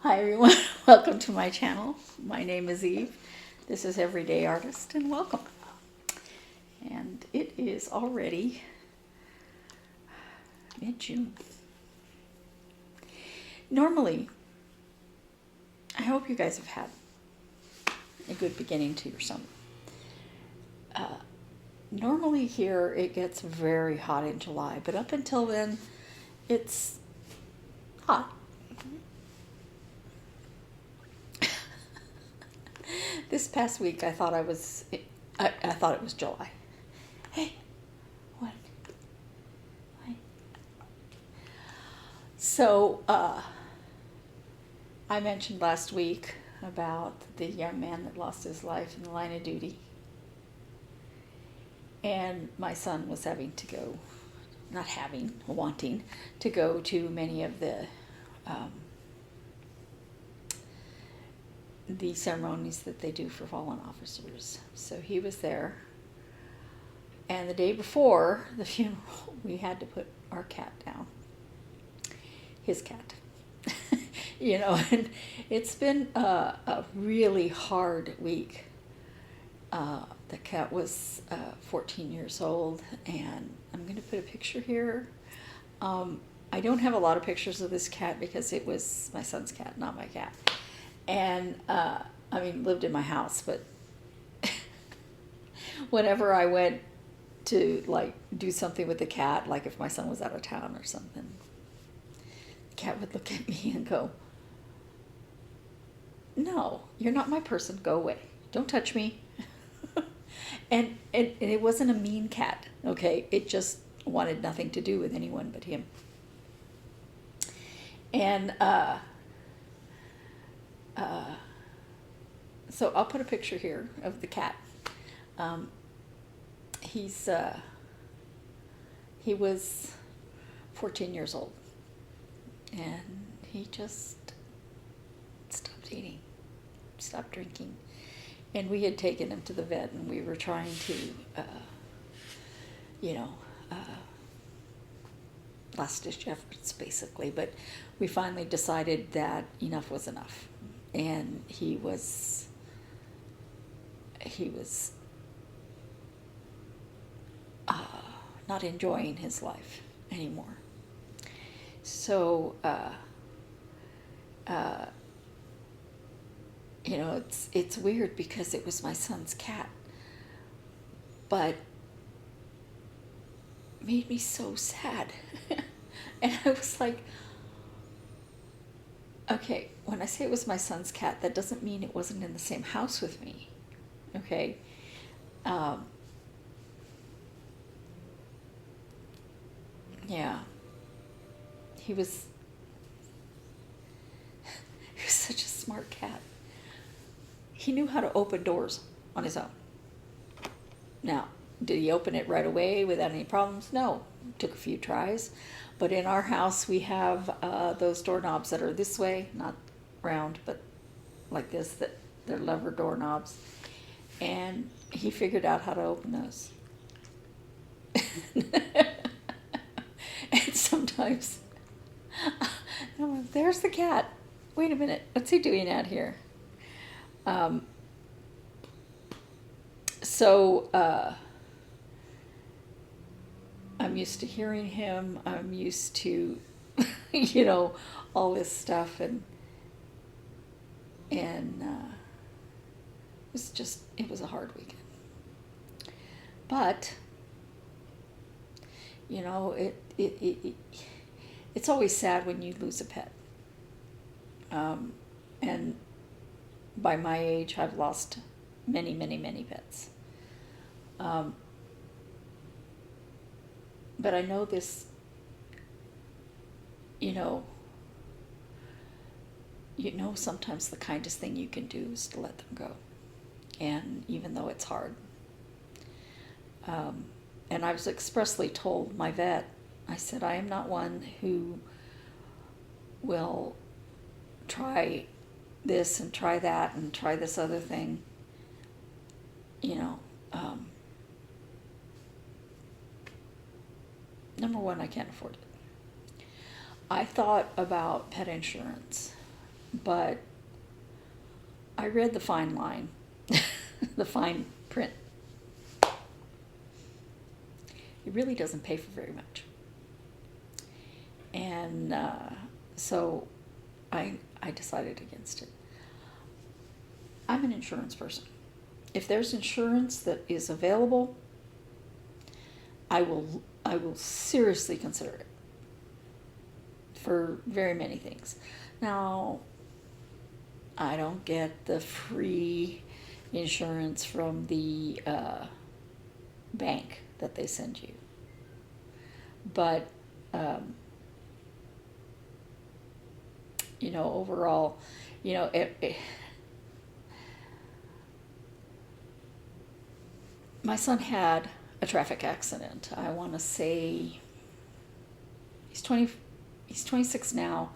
Hi everyone, welcome to my channel. My name is Eve. This is Everyday Artist and welcome. And it is already mid-June. Normally, I hope you guys have had a good beginning to your summer. Normally here it gets very hot in July, but up until then it's hot. This past week I thought it was July. Hey, what? So I mentioned last week about the young man that lost his life in the line of duty. And my son was wanting to go to many of the ceremonies that they do for fallen officers. So he was there. And the day before the funeral, we had to put our cat down. His cat. And it's been a really hard week. The cat was 14 years old, and I'm going to put a picture here. I don't have a lot of pictures of this cat because it was my son's cat, not my cat. And, lived in my house, but whenever I went to, do something with the cat, like if my son was out of town or something, the cat would look at me and go, "No, you're not my person. Go away. Don't touch me." And it wasn't a mean cat, okay? It just wanted nothing to do with anyone but him. And so I'll put a picture here of the cat. He was 14 years old, and he just stopped eating, stopped drinking. And we had taken him to the vet, and we were trying to, last-ditch efforts, basically. But we finally decided that enough was enough. And he was not enjoying his life anymore. So, it's weird because it was my son's cat, but made me so sad. And I was like, okay, when I say it was my son's cat, that doesn't mean it wasn't in the same house with me, okay? Yeah, he was such a smart cat. He knew how to open doors on his own. Now, did he open it right away without any problems? No. It took a few tries. But in our house, we have those doorknobs that are this way, not round, but like this, that they're lever doorknobs. And he figured out how to open those. And sometimes, there's the cat. Wait a minute, what's he doing out here? I'm used to hearing him. I'm used to, all this stuff, and it was a hard weekend. But, it's always sad when you lose a pet. And by my age, I've lost many, many, many pets. But I know this, sometimes the kindest thing you can do is to let them go. And even though it's hard. And I was expressly told my vet, I said, I am not one who will try this and try that and try this other thing. Number one, I can't afford it. I thought about pet insurance, but I read the fine line, the fine print. It really doesn't pay for very much. And so I decided against it. I'm an insurance person. If there's insurance that is available, I will seriously consider it for very many things. Now, I don't get the free insurance from the bank that they send you, but overall, my son had a traffic accident. I want to say he's 26 now,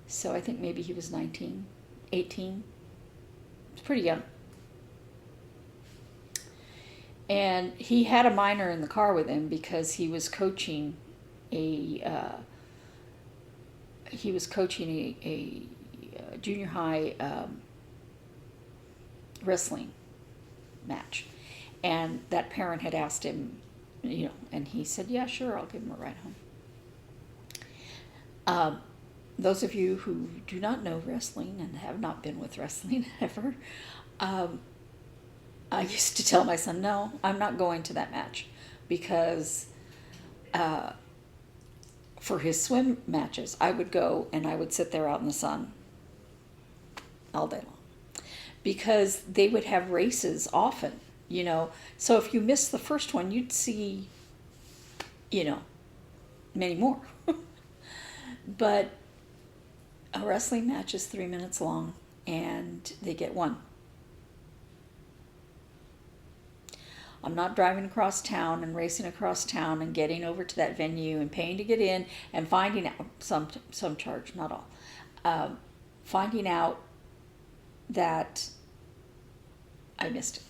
so I think maybe he was 19, 18. It's pretty young. And he had a minor in the car with him because he was coaching a junior high wrestling match. And that parent had asked him, and he said, yeah, sure, I'll give him a ride home. Those of you who do not know wrestling and have not been with wrestling ever, I used to tell my son, no, I'm not going to that match, because for his swim matches, I would go and I would sit there out in the sun all day long, because they would have races often, so if you missed the first one, you'd see, many more. But a wrestling match is 3 minutes long, and they get one. I'm not driving across town and racing across town and getting over to that venue and paying to get in and finding out, some charge, not all, finding out that I missed it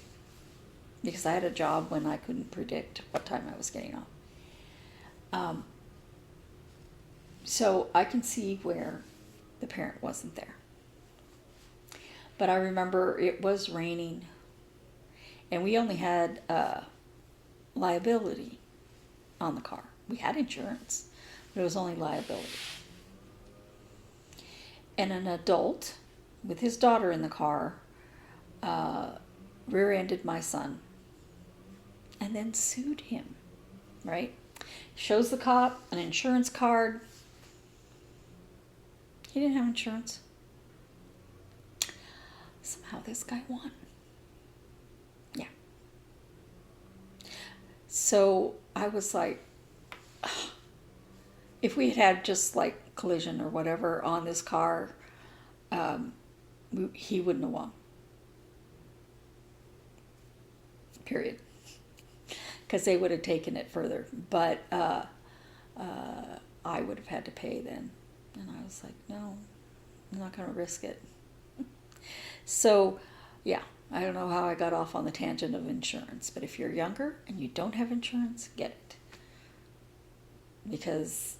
because I had a job when I couldn't predict what time I was getting off. So I can see where the parent wasn't there. But I remember it was raining, and we only had liability on the car. We had insurance, but it was only liability. And an adult with his daughter in the car rear-ended my son and then sued him, right? Shows the cop an insurance card. He didn't have insurance. Somehow this guy won. Yeah. So I was like, ugh. If we had had just like collision or whatever on this car, he wouldn't have won. Period. Because they would have taken it further. But I would have had to pay then. And I was like, no, I'm not going to risk it. So, yeah, I don't know how I got off on the tangent of insurance. But if you're younger and you don't have insurance, get it. Because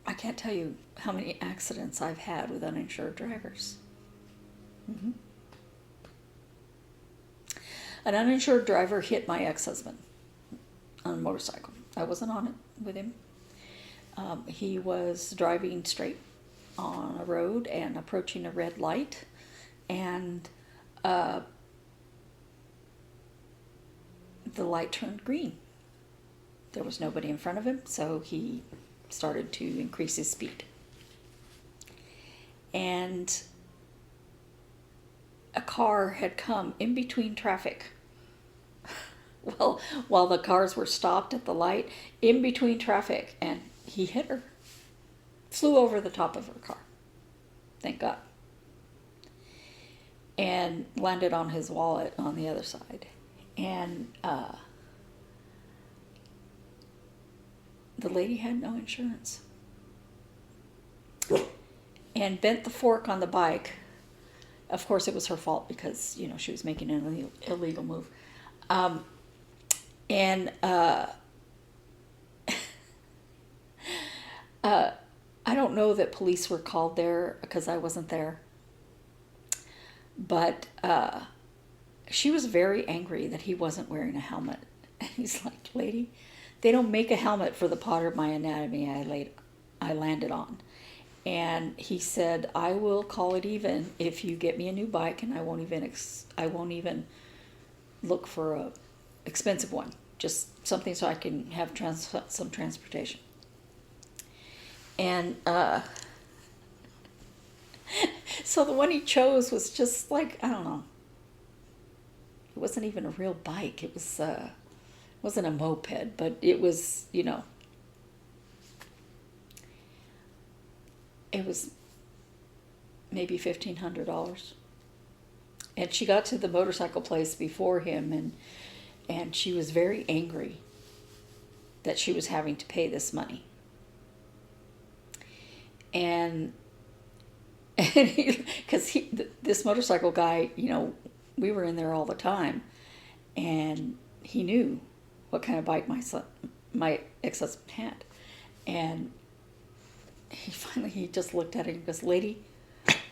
I can't tell you how many accidents I've had with uninsured drivers. Mm-hmm. An uninsured driver hit my ex-husband on a motorcycle. I wasn't on it with him. He was driving straight on a road and approaching a red light, and the light turned green. There was nobody in front of him, so he started to increase his speed. And a car had come in between traffic. Well, while the cars were stopped at the light, in between traffic, and he hit her. Flew over the top of her car. Thank God. And landed on his wallet on the other side. And the lady had no insurance. And bent the fork on the bike. Of course, it was her fault because, she was making an illegal move. I don't know that police were called there because I wasn't there. But she was very angry that he wasn't wearing a helmet. And he's like, lady, they don't make a helmet for the part of my anatomy I landed on. And he said, I will call it even if you get me a new bike, and I won't even look for a expensive one. Just something so I can have some transportation. And so the one he chose was just like, I don't know. It wasn't even a real bike. It was wasn't a moped, but it was, you know, it was maybe $1,500. And she got to the motorcycle place before him, and she was very angry that she was having to pay this money. And because this motorcycle guy, you know, we were in there all the time, and he knew what kind of bike my ex-husband had. And he just looked at it and goes, lady,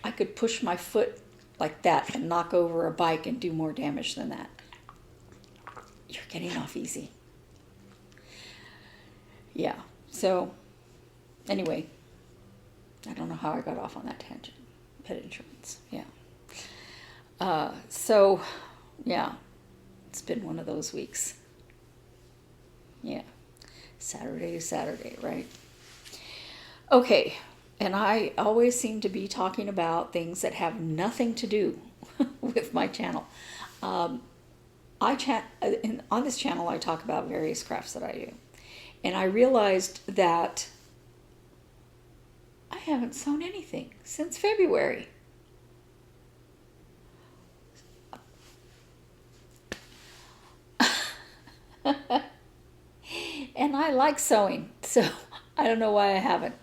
I could push my foot like that and knock over a bike and do more damage than that. You're getting off easy. Yeah, so anyway, I don't know how I got off on that tangent. Pet insurance, yeah. So, yeah, it's been one of those weeks. Yeah, Saturday to Saturday, right? Okay, and I always seem to be talking about things that have nothing to do with my channel. On this channel, I talk about various crafts that I do. And I realized that I haven't sewn anything since February. And I like sewing, so I don't know why I haven't.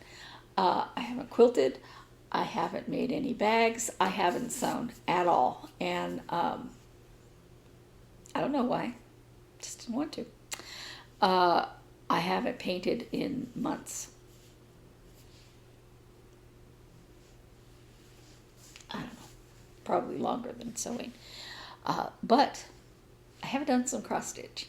I haven't quilted. I haven't made any bags. I haven't sewn at all. And I don't know why. Just didn't want to. I haven't painted in months. I don't know. Probably longer than sewing. But I have done some cross stitch.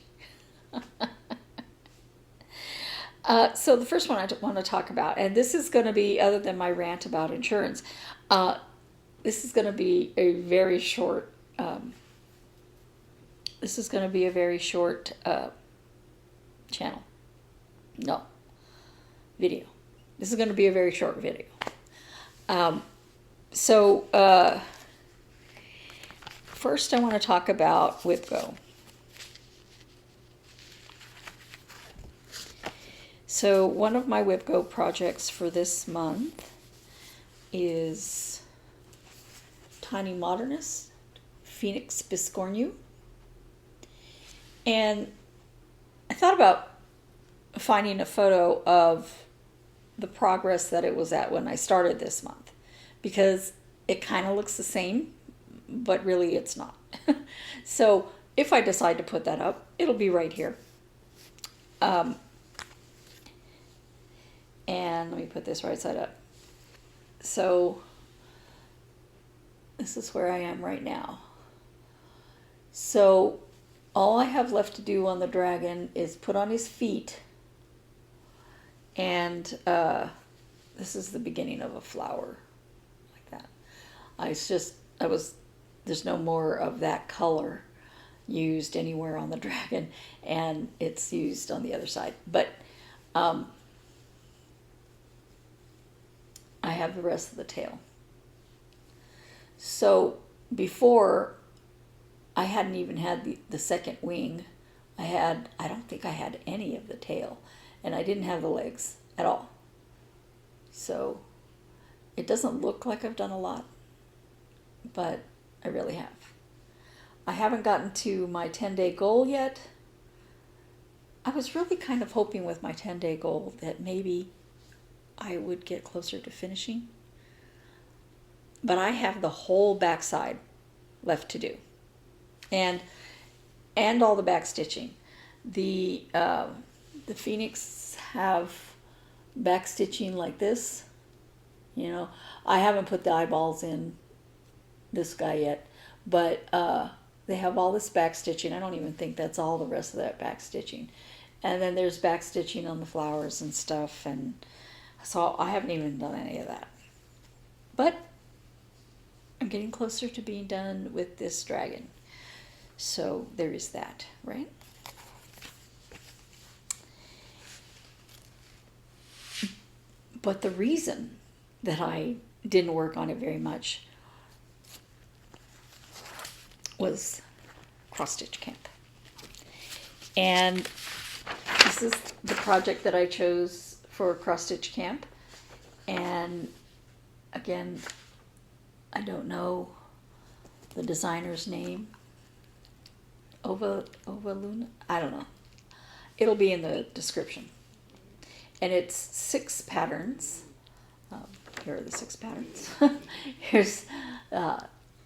So the first one I want to talk about, and this is going to be, other than my rant about insurance, this is going to be a very short, channel. No, video. This is going to be a very short video. First I want to talk about WithGo. So one of my WithGo projects for this month is Tinymodernist, Phoenix Biscornu. And I thought about finding a photo of the progress that it was at when I started this month, because it kind of looks the same, but really it's not. So if I decide to put that up, it'll be right here. And let me put this right side up. So this is where I am right now. So all I have left to do on the dragon is put on his feet. And this is the beginning of a flower like that. There's no more of that color used anywhere on the dragon, and it's used on the other side. But I have the rest of the tail. So before, I hadn't even had the second wing. I don't think I had any of the tail, and I didn't have the legs at all. So it doesn't look like I've done a lot, but I really have. I haven't gotten to my 10-day goal yet. I was really kind of hoping with my 10-day goal that maybe I would get closer to finishing. But I have the whole backside left to do. And all the back stitching. The Phoenix have back stitching like this, You know, I haven't put the eyeballs in this guy yet, but they have all this back stitching. I don't even think that's all the rest of that back stitching. And then there's back stitching on the flowers and stuff, and so I haven't even done any of that. But I'm getting closer to being done with this dragon. So there is that, right? But the reason that I didn't work on it very much was Cross Stitch Camp. And this is the project that I chose for Cross Stitch Camp. And again, I don't know the designer's name. Ova Luna? I don't know. It'll be in the description. And it's 6 patterns. Here are the 6 patterns. Here's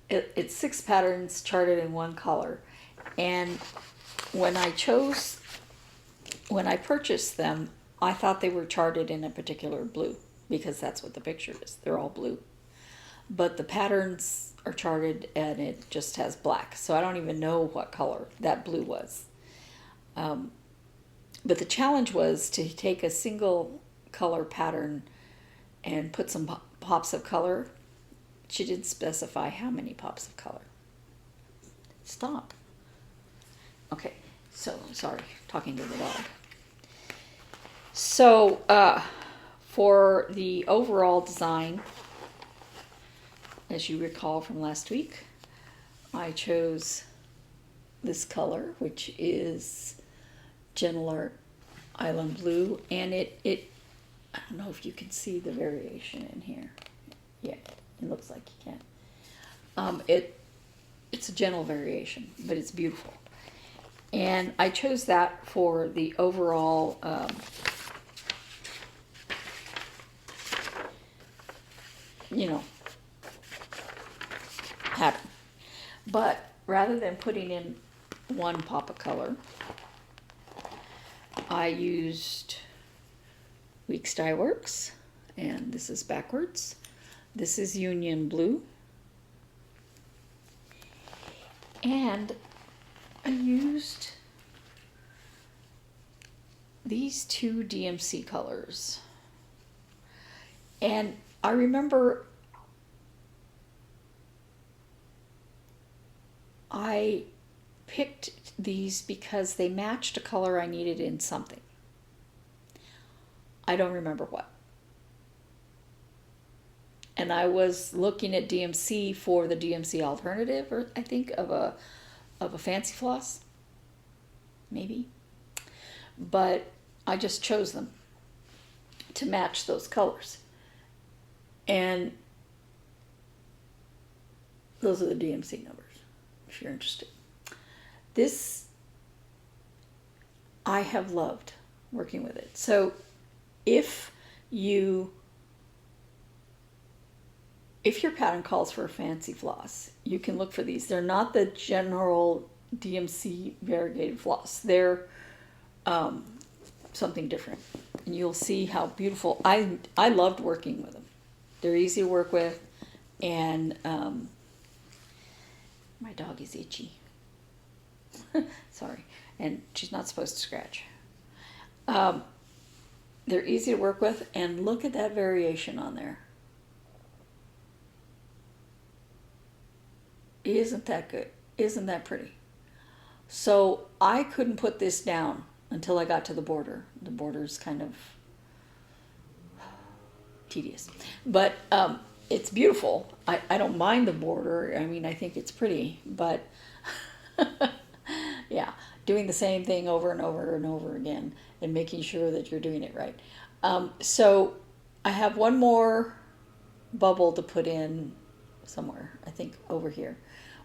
it's 6 patterns charted in one color. And when I purchased them, I thought they were charted in a particular blue because that's what the picture is. They're all blue. But the patterns are charted and it just has black. So I don't even know what color that blue was. But the challenge was to take a single color pattern and put some pops of color. She didn't specify how many pops of color. Stop. Okay, so sorry, talking to the dog. So for the overall design, as you recall from last week, I chose this color, which is Gentle Art Island Blue, and it I don't know if you can see the variation in here. Yeah, it looks like you can. It's a gentle variation, but it's beautiful. And I chose that for the overall pattern. But rather than putting in one pop of color, I used Weeks Dye Works, and this is backwards. This is Union Blue. And I used these 2 DMC colors. And I remember I picked these because they matched a color I needed in something. I don't remember what. And I was looking at DMC for the DMC alternative, or I think of a fancy floss, maybe. But I just chose them to match those colors. And those are the DMC numbers, if you're interested. This, I have loved working with it. So if your pattern calls for a fancy floss, you can look for these. They're not the general DMC variegated floss. They're something different. And you'll see how beautiful. I loved working with them. They're easy to work with. And my dog is itchy. Sorry. And she's not supposed to scratch. They're easy to work with. And look at that variation on there. Isn't that good? Isn't that pretty? So I couldn't put this down until I got to the border. The border's kind of tedious, but it's beautiful. I don't mind the border. I mean, I think it's pretty, but yeah, doing the same thing over and over and over again and making sure that you're doing it right. So I have one more bubble to put in somewhere, I think over here.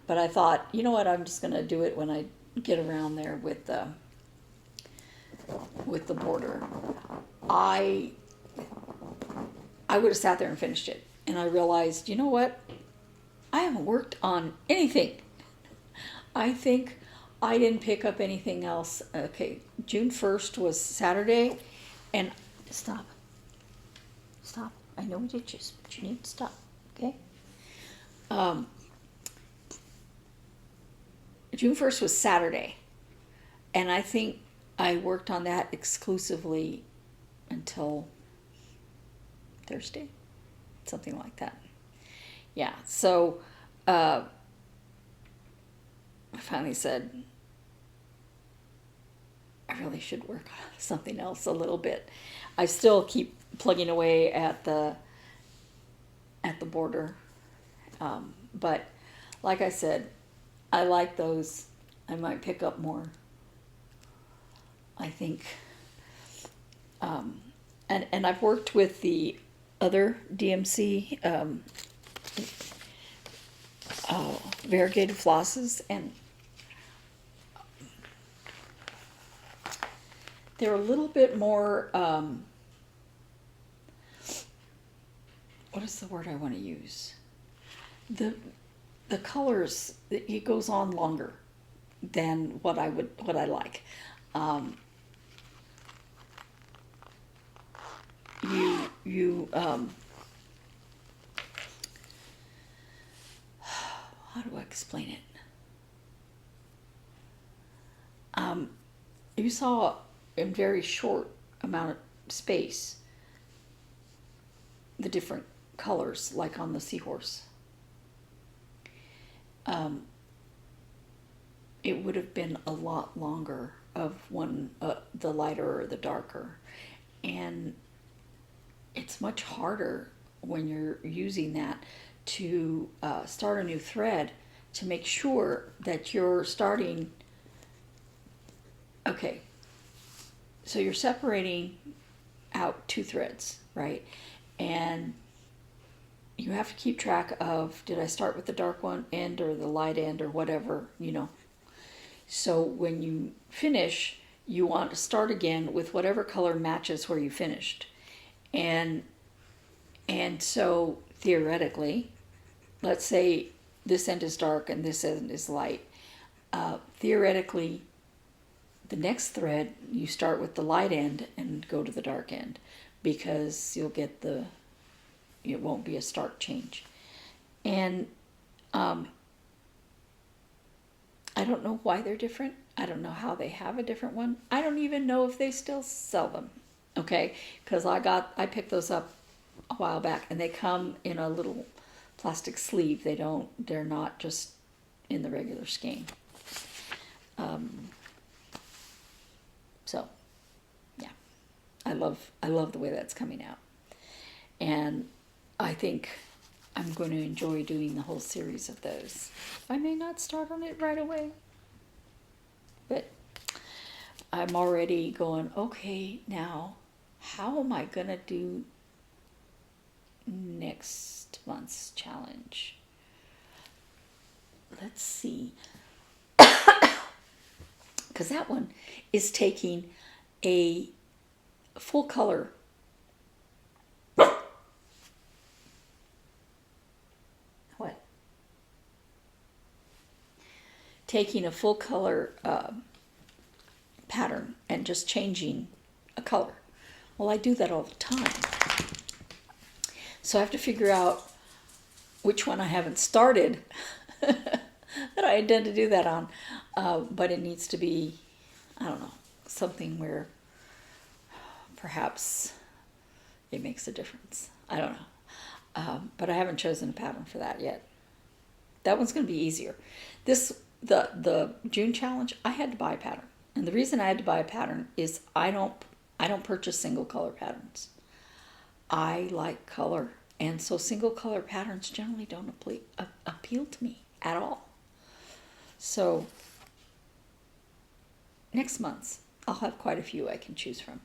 But I thought, you know what, I'm just going to do it when I get around there with the border. I would have sat there and finished it. And I realized, you know what, I haven't worked on anything. I think I didn't pick up anything else. Okay, June 1st was Saturday, and stop. I know it itches, but you need to stop, okay? June 1st was Saturday, and I think I worked on that exclusively until Thursday, something like that. Yeah, so I finally said, I really should work on something else a little bit. I still keep plugging away at the border, but like I said, I like those. I might pick up more, I think. And I've worked with the other DMC variegated flosses, and they're a little bit more, what is the word I want to use? The colors, it goes on longer than what I like. How do I explain it? You saw in very short amount of space the different colors, like on the Seahorse. It would have been a lot longer of one, the lighter or the darker, and it's much harder when you're using that to start a new thread to make sure that you're starting. Okay, so you're separating out two threads, right? And you have to keep track of, did I start with the dark one end or the light end or whatever, you know. So when you finish, you want to start again with whatever color matches where you finished. And so theoretically, let's say this end is dark and this end is light. Theoretically, the next thread, you start with the light end and go to the dark end, because you'll get it won't be a stark change. And I don't know why they're different. I don't know how they have a different one. I don't even know if they still sell them. Okay, because I picked those up a while back, and they come in a little plastic sleeve. They're not just in the regular skein. So yeah, I love the way that's coming out, and I think I'm going to enjoy doing the whole series of those. I may not start on it right away, but I'm already going, okay, now how am I going to do next month's challenge? Let's see. Because that one is taking a full color taking a full color pattern and just changing a color. Well, I do that all the time. So I have to figure out which one I haven't started that I intend to do that on. But it needs to be, I don't know, something where perhaps it makes a difference. I don't know. But I haven't chosen a pattern for that yet. That one's going to be easier. The June challenge, I had to buy a pattern. And the reason I had to buy a pattern is I don't purchase single color patterns. I like color, and so single color patterns generally don't appeal to me at all. So next month, I'll have quite a few I can choose from.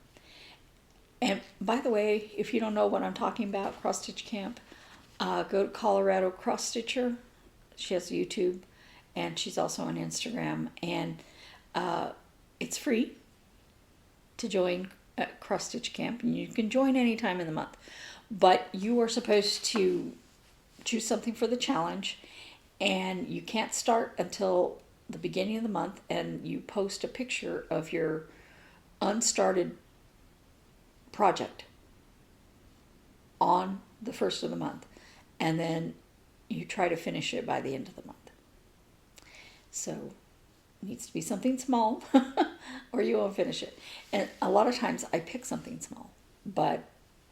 And by the way, if you don't know what I'm talking about, Cross Stitch Camp, go to Colorado Cross Stitcher. She has YouTube, and she's also on Instagram, and it's free to join Cross Stitch Camp, and you can join any time in the month. But you are supposed to choose something for the challenge, and you can't start until the beginning of the month, and you post a picture of your unstarted project. on the first of the month, and then you try to finish it by the end of the month. So it needs to be something small or you won't finish it. And a lot of times I pick something small, but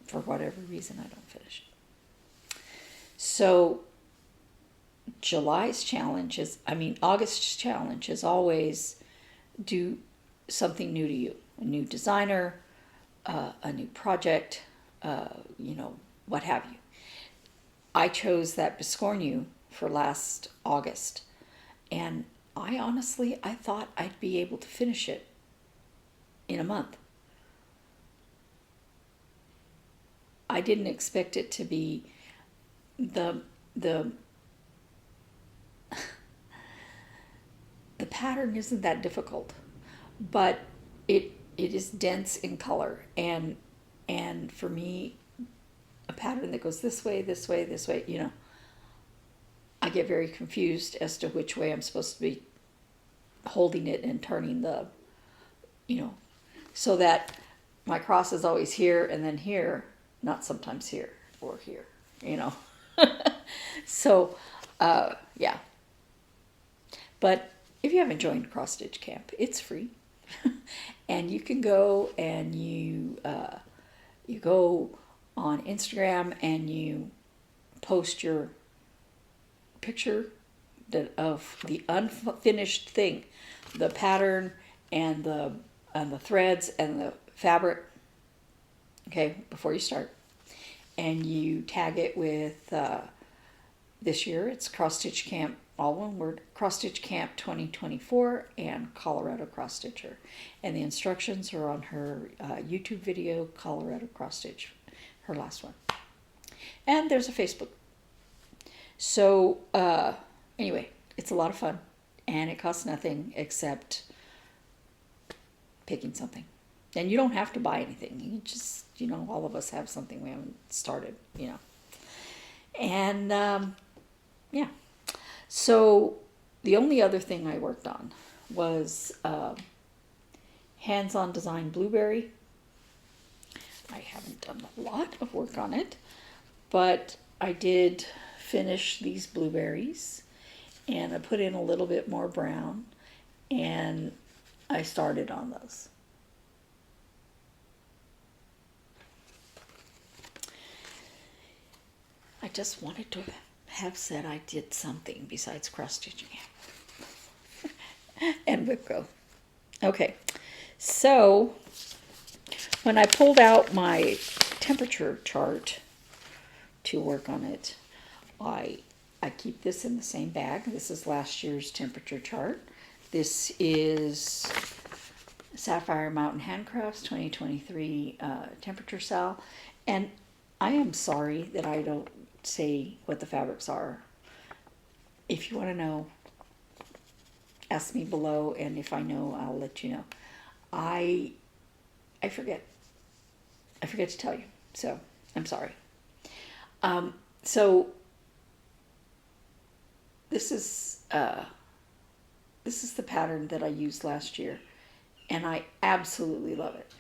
for whatever reason I don't finish it. So August's challenge is always do something new to you. A new designer, a new project, what have you. I chose that Biscornu for last August, and I thought I'd be able to finish it in a month. I didn't expect it to be the pattern isn't that difficult, but it is dense in color, and for me, a pattern that goes this way, I get very confused as to which way I'm supposed to be holding it and turning the, so that my cross is always here and then here, not sometimes here or here, So, yeah. But if you haven't joined Cross Stitch Camp, it's free. And you can go and you go on Instagram and you post your picture of the unfinished thing, the pattern and the threads and the fabric, okay, before you start. And you tag it with, this year it's Cross Stitch Camp, all one word, CrossStitchCamp2024 and Colorado Cross Stitcher. And the instructions are on her YouTube video, Colorado Cross Stitch, her last one. And there's a Facebook. So anyway, it's a lot of fun, and it costs nothing except picking something. And you don't have to buy anything. You just, all of us have something we haven't started, And yeah. So the only other thing I worked on was hands-on design blueberry. I haven't done a lot of work on it, but I did finish these blueberries, and I put in a little bit more brown, and I started on those. I just wanted to have said I did something besides cross-stitching and whipco. Okay, so when I pulled out my temperature chart to work on it, I keep this in the same bag. This is last year's temperature chart. This is Sapphire Mountain Handcrafts 2023 temperature cell. And I am sorry that I don't say what the fabrics are. If you want to know, ask me below, and if I know, I'll let you know. I forget. I forget to tell you, so I'm sorry. So this is the pattern that I used last year, and I absolutely love it.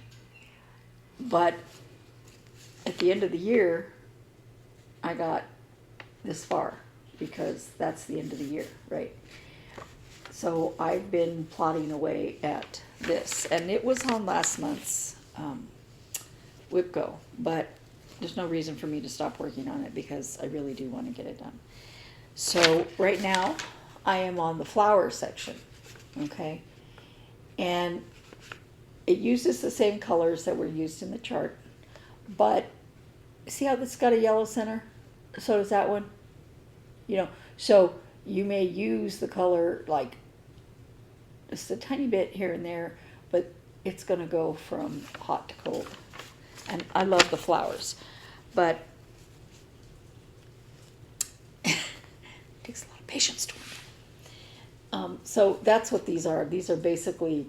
But at the end of the year, I got this far because that's the end of the year, right? So I've been plotting away at this, and it was on last month's whipco, but there's no reason for me to stop working on it because I really do want to get it done. So right now I am on the flower section, okay? And it uses the same colors that were used in the chart, but see how this got a yellow center? So does that one. So you may use the color like just a tiny bit here and there, but it's going to go from hot to cold. And I love the flowers, but it takes a lot of patience to work. So that's what these are. These are basically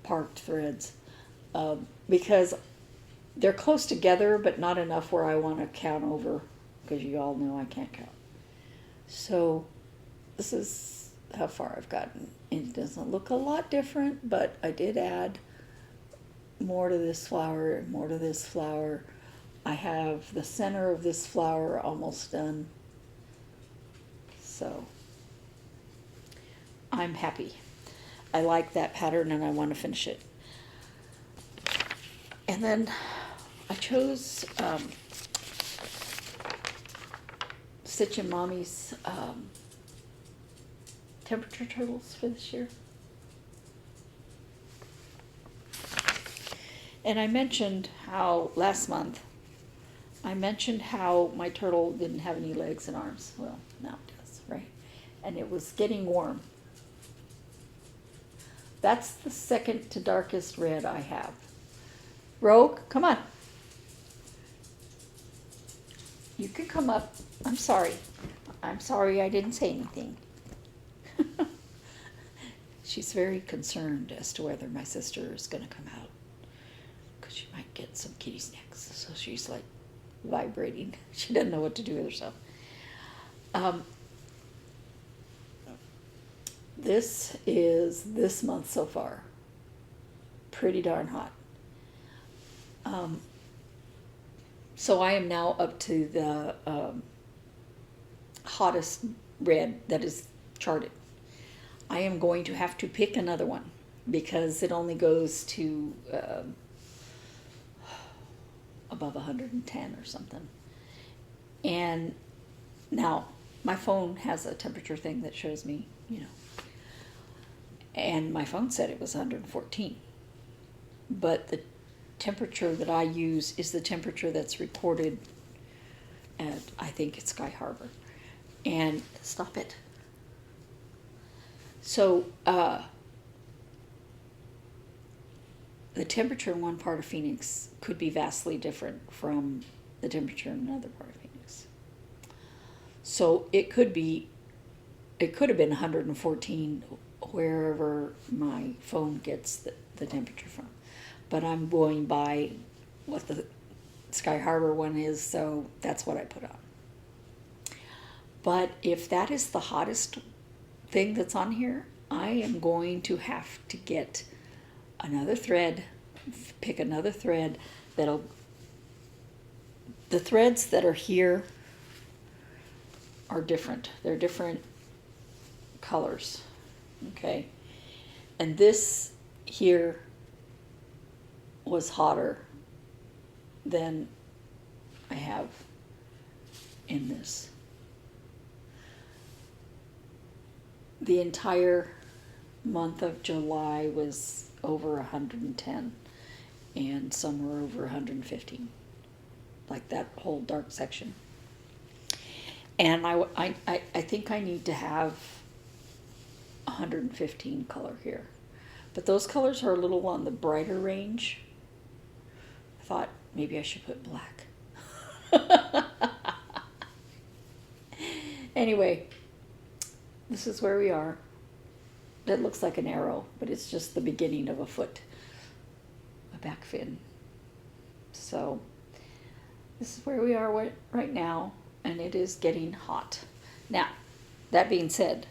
parked threads because they're close together, but not enough where I want to count over, because you all know I can't count. So this is how far I've gotten. It doesn't look a lot different, but I did add more to this flower and more to this flower. I have the center of this flower almost done. So I'm happy. I like that pattern and I want to finish it. And then I chose Stitchin Mommy's temperature turtles for this year. And I mentioned how last month, I mentioned how my turtle didn't have any legs and arms. Well, now it does, right? And it was getting warm. That's the second to darkest red I have. Rogue, come on. You can come up. I'm sorry. I'm sorry I didn't say anything. She's very concerned as to whether my sister is going to come out, because she might get some kitty snacks. So she's like vibrating. She doesn't know what to do with herself. This is this month so far. Pretty darn hot. So I am now up to the hottest red that is charted. I am going to have to pick another one because it only goes to above 110 or something. And now my phone has a temperature thing that shows me, you know, and my phone said it was 114. But the temperature that I use is the temperature that's recorded at, I think it's Sky Harbor. And stop it. So the temperature in one part of Phoenix could be vastly different from the temperature in another part of Phoenix. So it could have been 114 wherever my phone gets the temperature from. But I'm going by what the Sky Harbor one is, so that's what I put on. But if that is the hottest thing that's on here, I am going to have to get another thread, pick another thread that'll, the threads that are here are different. They're different colors, okay? And this here was hotter than I have in this. The entire month of July was over 110 and some were over 115, like that whole dark section. And I think I need to have 115 color here. But those colors are a little on the brighter range. I thought maybe I should put black. Anyway, this is where we are. That looks like an arrow, but it's just the beginning of a foot, a back fin. So this is where we are right now, and it is getting hot. Now, that being said,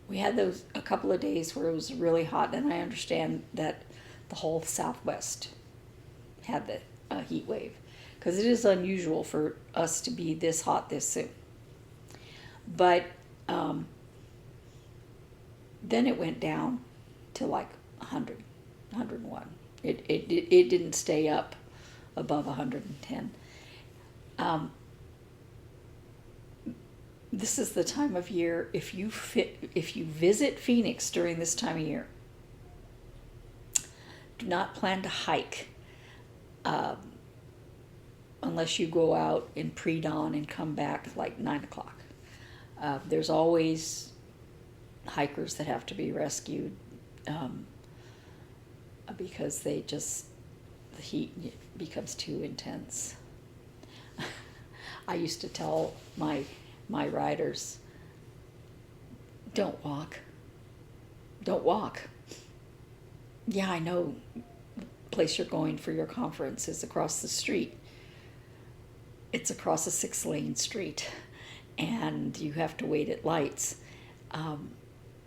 we had a couple of days where it was really hot, and I understand that the whole Southwest had the heat wave, because it is unusual for us to be this hot this soon. But then it went down to like 100, 101. It didn't stay up above 110. This is the time of year, if you visit Phoenix during this time of year, do not plan to hike unless you go out in pre-dawn and come back like 9 o'clock. There's always hikers that have to be rescued because the heat becomes too intense. I used to tell my riders, don't walk. Don't walk. Yeah, I know the place you're going for your conference is across the street. It's across a 6-lane street, and you have to wait at lights.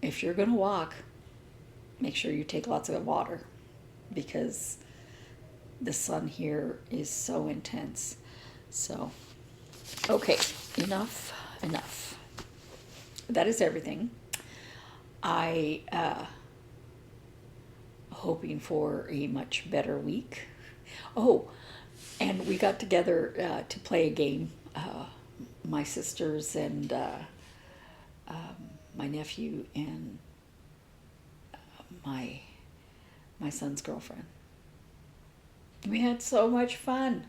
If you're going to walk, make sure you take lots of water, because the sun here is so intense. So, okay, enough. That is everything. I hoping for a much better week. Oh, and we got together to play a game. My sisters and my nephew and my son's girlfriend. We had so much fun.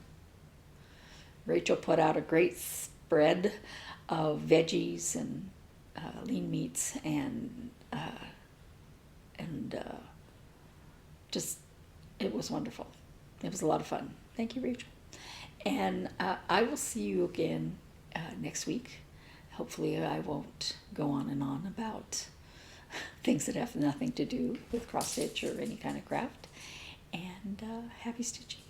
Rachel put out a great spread of veggies and lean meats and just, it was wonderful. It was a lot of fun. Thank you, Rachel. And I will see you again next week. Hopefully I won't go on and on about things that have nothing to do with cross stitch or any kind of craft. And happy stitching.